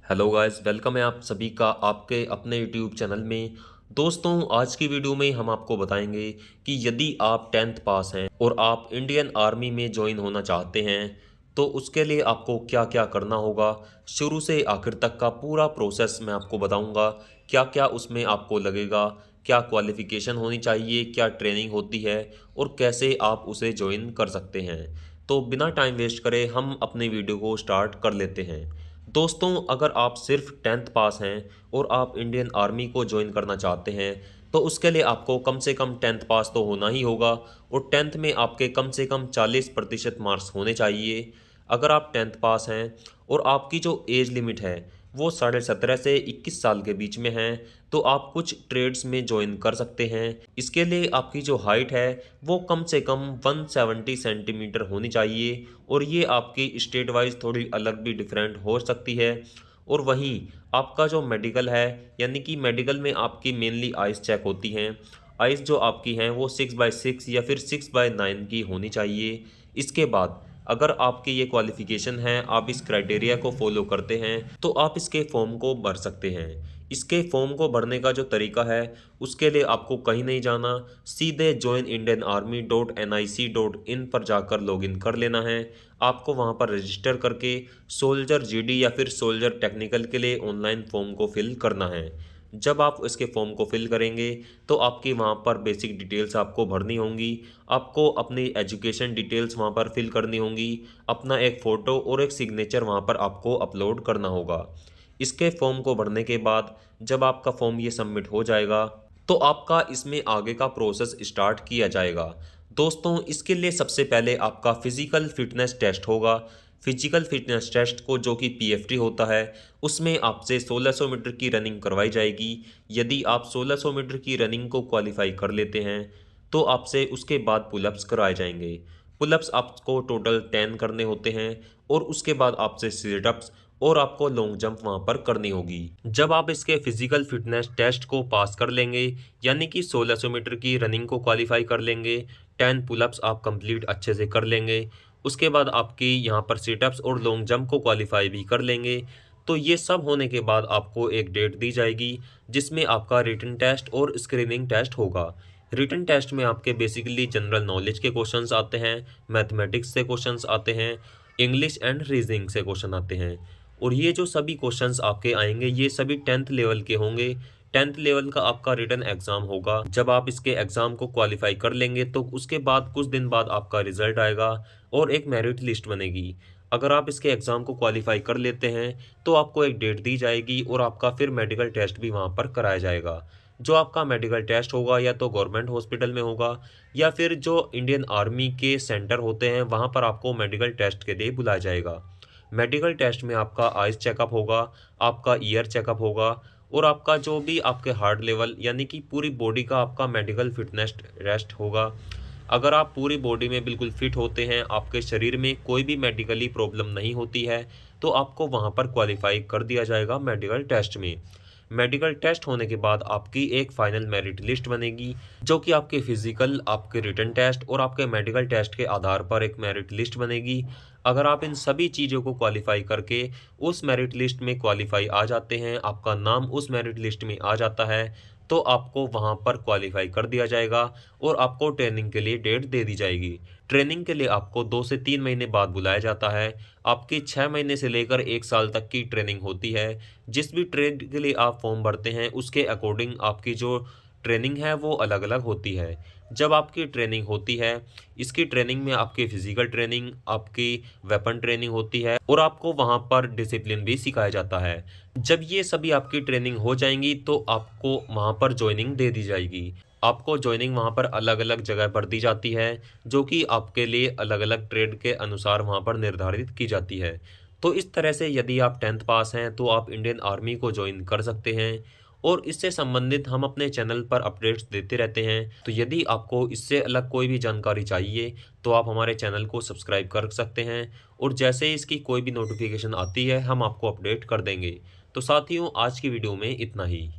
Hello guys, welcome है आप सभी का आपके अपने यूट्यूब चैनल में। दोस्तों, आज की वीडियो में हम आपको बताएंगे कि यदि आप 10th पास हैं और आप इंडियन आर्मी में ज्वाइन होना चाहते हैं तो उसके लिए आपको क्या क्या करना होगा। शुरू से आखिर तक का पूरा प्रोसेस मैं आपको बताऊंगा। क्या क्या उसमें आपको लगेगा, क्या क्वालिफ़िकेशन होनी चाहिए, क्या ट्रेनिंग होती है और कैसे आप उसे ज्वाइन कर सकते हैं। तो बिना टाइम वेस्ट करे हम अपने वीडियो को स्टार्ट कर लेते हैं। दोस्तों, अगर आप सिर्फ 10th पास हैं और आप इंडियन आर्मी को ज्वाइन करना चाहते हैं तो उसके लिए आपको कम से कम 10th पास तो होना ही होगा और 10th में आपके कम से कम 40% मार्क्स होने चाहिए। अगर आप 10th पास हैं और आपकी जो एज लिमिट है वो 17.5 से 21 साल के बीच में है तो आप कुछ ट्रेड्स में ज्वाइन कर सकते हैं। इसके लिए आपकी जो हाइट है वो कम से कम 170 सेंटीमीटर होनी चाहिए और ये आपकी स्टेट वाइज थोड़ी अलग भी डिफरेंट हो सकती है। और वहीं आपका जो मेडिकल है, यानी कि मेडिकल में आपकी मेनली आइज़ चेक होती हैं। आइज़ जो आपकी हैं वो 6/6 या फिर 6/9 की होनी चाहिए। इसके बाद अगर आपकी ये क्वालिफ़िकेशन है, आप इस क्राइटेरिया को फॉलो करते हैं तो आप इसके फॉर्म को भर सकते हैं। इसके फॉर्म को भरने का जो तरीका है उसके लिए आपको कहीं नहीं जाना, सीधे joinindianarmy.nic.in पर जाकर लॉगिन कर लेना है। आपको वहां पर रजिस्टर करके सोल्जर जीडी या फिर सोल्जर टेक्निकल के लिए ऑनलाइन फॉर्म को फिल करना है। जब आप इसके फॉर्म को फिल करेंगे तो आपकी वहाँ पर बेसिक डिटेल्स आपको भरनी होंगी। आपको अपनी एजुकेशन डिटेल्स वहाँ पर फिल करनी होंगी। अपना एक फ़ोटो और एक सिग्नेचर वहाँ पर आपको अपलोड करना होगा। इसके फॉर्म को भरने के बाद जब आपका फॉर्म ये सबमिट हो जाएगा तो आपका इसमें आगे का प्रोसेस स्टार्ट किया जाएगा। दोस्तों, इसके लिए सबसे पहले आपका फिज़िकल फिटनेस टेस्ट होगा। फिजिकल फिटनेस टेस्ट को जो कि पीएफटी होता है उसमें आपसे 1600 मीटर की रनिंग करवाई जाएगी। यदि आप 1600 मीटर की रनिंग को क्वालिफाई कर लेते हैं तो आपसे उसके बाद पुलअप्स कराए जाएंगे। पुलअप्स आपको टोटल 10 करने होते हैं और उसके बाद आपसे सिटअप्स और आपको लॉन्ग जंप वहां पर करनी होगी। जब आप इसके फिजिकल फिटनेस टेस्ट को पास कर लेंगे, यानी कि 1600 मीटर की रनिंग को क्वालिफाई कर लेंगे, 10 पुलअप्स आप कंप्लीट अच्छे से कर लेंगे, उसके बाद आपकी यहाँ पर सिटअप्स और लॉन्ग जंप को क्वालिफाई भी कर लेंगे, तो ये सब होने के बाद आपको एक डेट दी जाएगी जिसमें आपका रिटन टेस्ट और स्क्रीनिंग टेस्ट होगा। रिटन टेस्ट में आपके बेसिकली जनरल नॉलेज के क्वेश्चंस आते हैं, मैथमेटिक्स से क्वेश्चंस आते हैं, इंग्लिश एंड रीजनिंग से क्वेश्चन आते हैं। और ये जो सभी क्वेश्चंस आपके आएंगे ये सभी 10th लेवल के होंगे। 10th लेवल का आपका रिटन एग्ज़ाम होगा। जब आप इसके एग्ज़ाम को क्वालिफाई कर लेंगे तो उसके बाद कुछ दिन बाद आपका रिजल्ट आएगा और एक मेरिट लिस्ट बनेगी। अगर आप इसके एग्ज़ाम को क्वालिफाई कर लेते हैं तो आपको एक डेट दी जाएगी और आपका फिर मेडिकल टेस्ट भी वहाँ पर कराया जाएगा। जो आपका मेडिकल टेस्ट होगा या तो गवर्नमेंट हॉस्पिटल में होगा या फिर जो इंडियन आर्मी के सेंटर होते हैं वहाँ पर आपको मेडिकल टेस्ट के लिए बुलाया जाएगा। मेडिकल टेस्ट में आपका आइज़ चेकअप होगा, आपका ईयर चेकअप होगा और आपका जो भी आपके हार्ट लेवल यानी कि पूरी बॉडी का आपका मेडिकल फिटनेस टेस्ट होगा। अगर आप पूरी बॉडी में बिल्कुल फिट होते हैं, आपके शरीर में कोई भी मेडिकली प्रॉब्लम नहीं होती है तो आपको वहाँ पर क्वालिफाई कर दिया जाएगा मेडिकल टेस्ट में। मेडिकल टेस्ट होने के बाद आपकी एक फाइनल मेरिट लिस्ट बनेगी जो कि आपके फिजिकल, आपके रिटन टेस्ट और आपके मेडिकल टेस्ट के आधार पर एक मेरिट लिस्ट बनेगी। अगर आप इन सभी चीज़ों को क्वालिफाई करके उस मेरिट लिस्ट में क्वालिफाई आ जाते हैं, आपका नाम उस मेरिट लिस्ट में आ जाता है तो आपको वहां पर क्वालिफाई कर दिया जाएगा और आपको ट्रेनिंग के लिए डेट दे दी जाएगी। ट्रेनिंग के लिए आपको 2 से 3 महीने बाद बुलाया जाता है। आपकी 6 महीने से लेकर 1 साल तक की ट्रेनिंग होती है। जिस भी ट्रेड के लिए आप फॉर्म भरते हैं उसके अकॉर्डिंग आपकी जो ट्रेनिंग है वो अलग अलग होती है। जब आपकी ट्रेनिंग होती है, इसकी ट्रेनिंग में आपकी फिजिकल ट्रेनिंग, आपकी वेपन ट्रेनिंग होती है और आपको वहाँ पर डिसिप्लिन भी सिखाया जाता है। जब ये सभी आपकी ट्रेनिंग हो जाएंगी तो आपको वहाँ पर ज्वाइनिंग दे दी जाएगी। आपको ज्वाइनिंग वहाँ पर अलग अलग जगह पर दी जाती है जो कि आपके लिए अलग अलग ट्रेड के अनुसार वहाँ पर निर्धारित की जाती है। तो इस तरह से यदि आप 10th पास हैं तो आप इंडियन आर्मी को ज्वाइन कर सकते हैं और इससे संबंधित हम अपने चैनल पर अपडेट्स देते रहते हैं। तो यदि आपको इससे अलग कोई भी जानकारी चाहिए तो आप हमारे चैनल को सब्सक्राइब कर सकते हैं और जैसे ही इसकी कोई भी नोटिफिकेशन आती है हम आपको अपडेट कर देंगे। तो साथियों, आज की वीडियो में इतना ही।